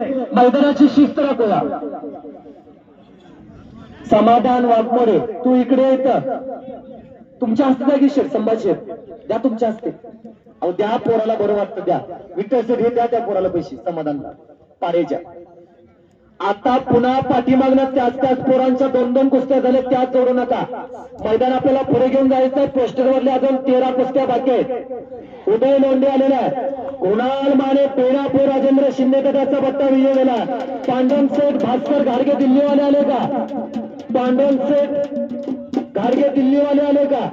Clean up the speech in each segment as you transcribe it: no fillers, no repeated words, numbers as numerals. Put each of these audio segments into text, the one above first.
मैदानाची शिस्त राखूया. समाधान वाघमोडे तू इकडे येत तुमच्या हस्ते द्या की शेठ संभाजी द्या तुमच्या हस्ते. अहो द्या पोराला बरं वाटतं द्या. विठ्ठल शेठ हे द्या त्या पोराला पैसे समाधानला पारेच्या. आता पुन्हा पाठीमागनं त्याच पोरांच्या 2-2 कुस्त्या झाल्या त्याच जोडू नका. मैदान आपल्याला पुढे घेऊन जायचं. पोस्टर वरले अजून 13 कुस्त्या बाकी आहेत. उदय लोंढे आलेला आहे. कुणाल माने पेणापूर राजेंद्र शिंदे गटाचा बट्टा विजय झाला. पांडव शेठ भास्कर घाडगे दिल्लीवाले आले का? पांडव शेठ घाडगे दिल्लीवाले आले का?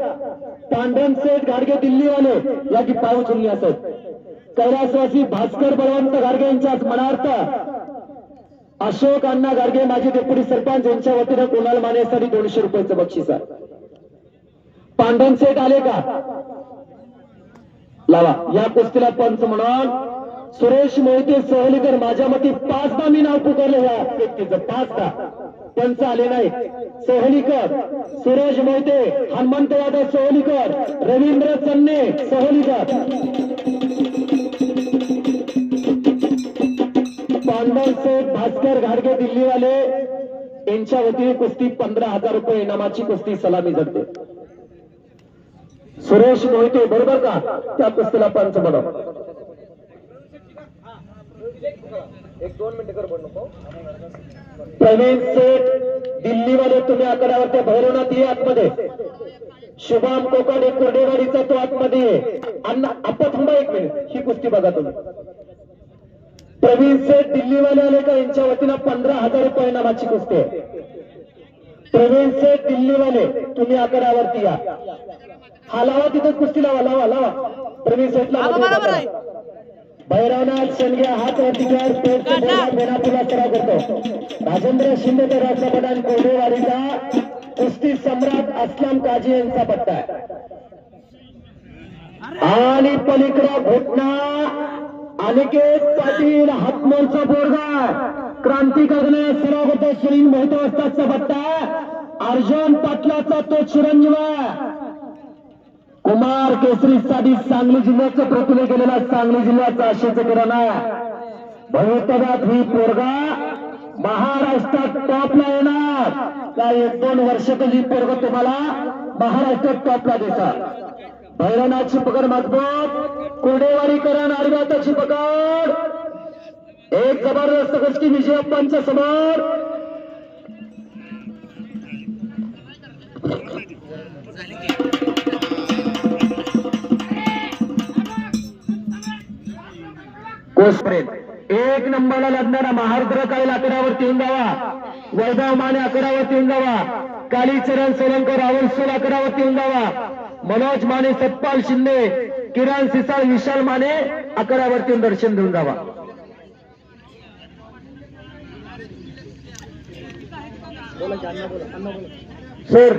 पांडव शेठ घाडगे दिल्लीवाले या की पाय उचलली असत. कैलासवासी भास्कर बळवंत घाडगे यांच्या मनार्थ अशोक अण्णा गाडगे माजी डेप्युटी सरपंच यांच्या वतीनं कुणाल मानेसाठी 200 रुपयाचं बक्षीस आहे. पांडव शेठ आले का? लावा. या कुस्तीला पंच म्हणून सुरेश मोहिते सहलीकर माझ्या मते 5दा मी नाव पुकारले या व्यक्तीचं 5दा. पंच आले नाही. सहलीकर सुरेश मोहिते, हनुमंत यादव सहलीकर, रवींद्र चन्ने सहलीकर. पांडव शेठ भास्कर घाडगे दिल्लीवाले यांच्या वतीने कुस्ती 15,000 रुपये इनामाची कुस्ती सलामी जाते. सुरेश मोहिते बरोबर का? त्या कुस्तीला पंच बनव. 1-2 मिनिटं कर नको. प्रवीण शेठ दिल्लीवाले तुम्ही आकड्यावर त्या भैरवनाथ ये आतमध्ये. शुभम कोकाडे कुर्डेवाडीचा तो आतमध्ये आहे. अण्णा आपण थांबा 1 मिनिट. ही कुस्ती बघा तुम्ही. प्रवीण शेठ दिल्लीवाले आले का? यांच्या वतीनं 15,000 रुपये इनामाची कुस्ती आहे. प्रवीण शेठ दिल्लीवाले तुम्ही आकड्यावरती या. हा लावा तिथं कुस्ती लावा. लावा लावा. प्रवीण शेठला भैरवनाथ शेंडगे हात वरती कर. बेनापूरला सराव करतो. राजेंद्र शिंदे तर राष्ट्रपती कोल्हेवाडीचा कुस्ती सम्राट असलम काजी यांचा पट्टा आहे. आणि पलीकडा घोटना अनिकेत पाटील हातमोलचा बोरगा क्रांती कागणे सराव करतो. सुनील मोहिते वस्तादचा पट्टा. अर्जुन पाटलाचा तो चिरंजीव कुमार केसरी साठी सांगली जिल्ह्याचं प्रतिनिधित्व केलेला सांगली जिल्ह्याचा आशेचं किराणा. भविष्यात ही पोरगा महाराष्ट्रात टॉपला येणार का? 1-2 वर्षातली पोरगा तुम्हाला महाराष्ट्रात टॉपला देतात. भैरवनाथची पकड मजबूत. कुर्डेवाडीकरण आडव्याची पकड. एक जबरदस्त गोष्टी विजयप्पांच्या समोर. एक नंबरला लढणारा महारुद्र काळी आकड्यावरती येऊन जावा. वैभव माने आकड्यावरती येऊन जावा. कालीचरण सोलंकर राहुल सोल आकड्यावरती येऊन जावा. मनोज माने, सतपाल शिंदे, किरण सिसाळ, विशाल माने आकड्यावरती येऊन दर्शन देऊन जावा. सर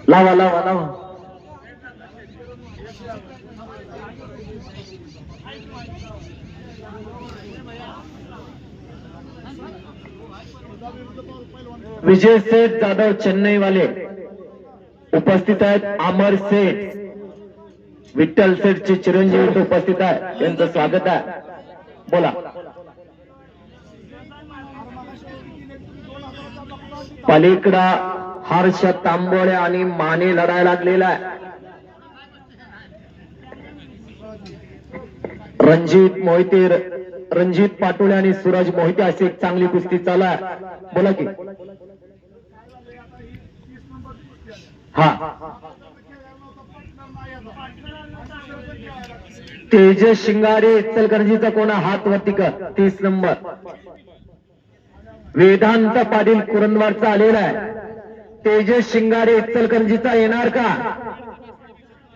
लावा लावा लावा. विजय सेठ जाधव चेन्नई वाले उपस्थित आहेत. अमर सेठ, विठ्ठल सेठचे चिरंजीवी उपस्थित आहे. यांचं स्वागत आहे. बोला. पलीकडा हर्ष तांबोळे आणि माने लढायला लागलेला आहे. रणजित मोहिते, रणजित पाटोळे आणि सूरज मोहिते अशी एक चांगली कुस्ती चालू आहे. बोला की. हा तेजस शिंगारे इचलकरंजीचा कोणा हात वरती कर. 30 नंबर. वेदांत पाटील कुरंदवाडचा आलेला आहे. तेजस शिंगारे इचलकरंजीचा येणार का?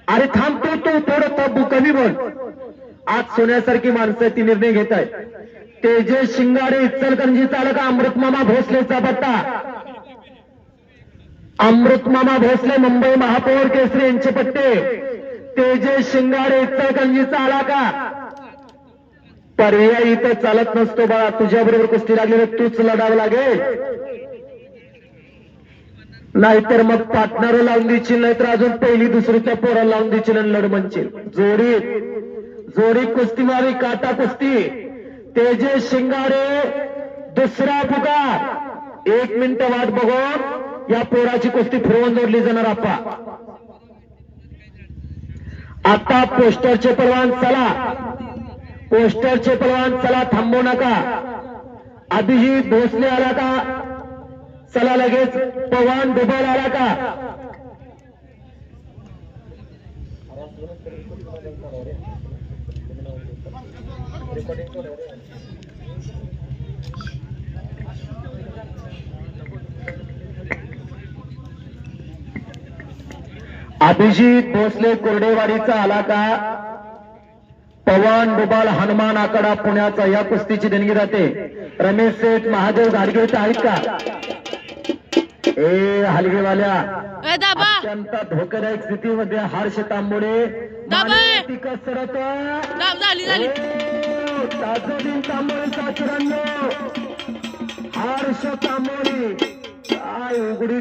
अरे थांबतो तो थोडं तब्बू कमी बोल. आज सोन्यासारखी माणसं ती निर्णय घेत आहेत. तेजस शिंगारे इचलकरंजीचा आला का? अमृतमामा भोसलेचा पट्टा. अमृतमामा भोसले मुंबई महापौर केसरी यांचे पट्टे. तेजस शिंगारे इचलकरंजीचा आला का? पर्याय इथं चालत नसतो बाळा. तुझ्या बरोबर कुस्ती लागलेली तूच लढावं लागेल. नाहीतर मग पार्टनर लावून देशील, नाहीतर अजून पहिली दुसरीच्या पोराला लावून देशील आणि लढ म्हणशील. जोडीत जोडी कुस्तीवारी काटा कुस्ती तेजेश शिंगारे दुसरा पुकार 1 मिनिट वाट बघून या पोराची कुस्ती फिरवून जोडली जाणार आप्पा आता पोस्टरचे पलवान चला पोस्टरचे पलवान चला थांबू नका अभिजित भोसले आला का चला लगेच पवन डुबल आला का अभिजित भोसले कोरडेवाडीचा आला का पवन डुबाल हनुमान आकडा पुण्याचा या कुस्तीची देणगी जाते रमेश सेठ महादेव गाडगेचे आहेत का ए हलगेवाल्या अत्यंत धोकादायक स्थितीमध्ये हर्ष तांबोळे कसरत ताजुद्दीन तांबोळेचा 94 हर्ष तांबोळे काय उघडी